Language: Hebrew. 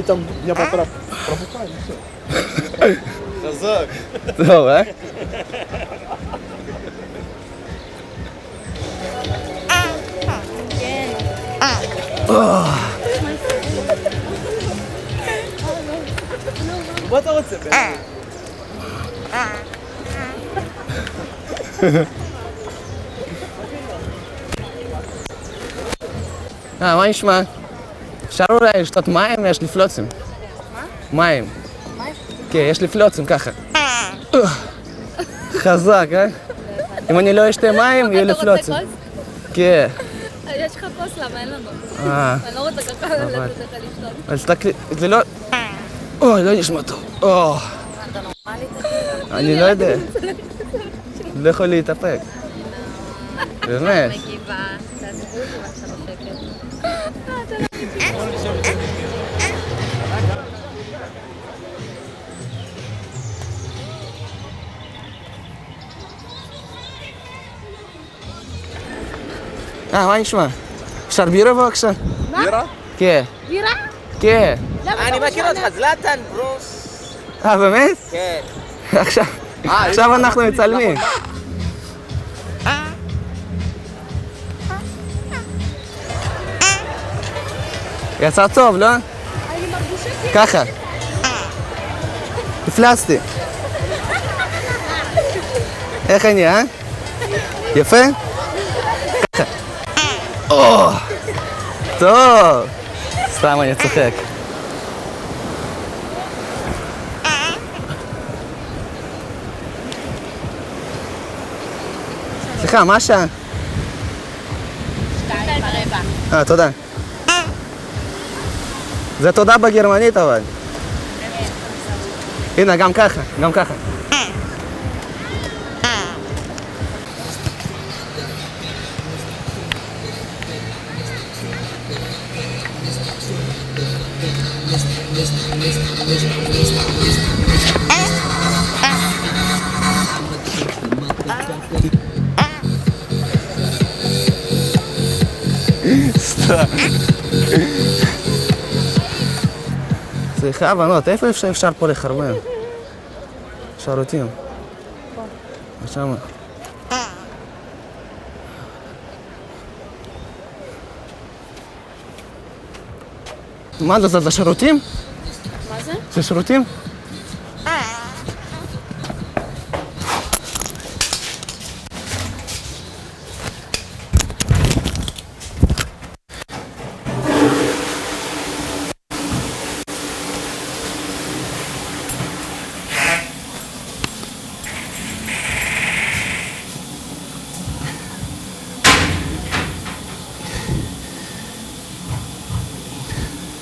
Там меня пропускали, все. חזק. טוב, אה? מה אתה רוצה? מה נשמע? אפשר אולי לשתות מים? יש לי פלוצים. מה? מים. מים? כן, יש לי פלוצים ככה. חזק, אה? אם אני לא אשתה מים, יהיו לי פלוצים. אתה רוצה כוס? כן. יש לך כוס, למה אין לנו? אני לא רוצה ככה לתת לך לשתות. אז תקלי... זה לא... אוי, לא נשמע טוב. אתה נורמלי? אני לא יודע. לא יכול להתאפק. באמת. מגיבה, תעזבו אותי עכשיו בשקט. מה נשמע? אפשר בירה בבקשה? בירה? כן. בירה? כן. אני מכיר אותך, זלאטן, ברוס. באמת? כן. עכשיו אנחנו מצלמים. יצא טוב, לא? אני מרגישה ככה. הפלצתי. איך אני, אה? יפה? ככה. טוב. סתם אני צוחק. סליחה, מה השעה? 2:15. תודה. זה תודה בגרמנית אבל. הנה, גם ככה, גם ככה. סתם. סליחה, בנות, איפה אפשר פה לחרבן? שרותים. שמה. מה זה, זה שירותים? מה זה? זה שירותים?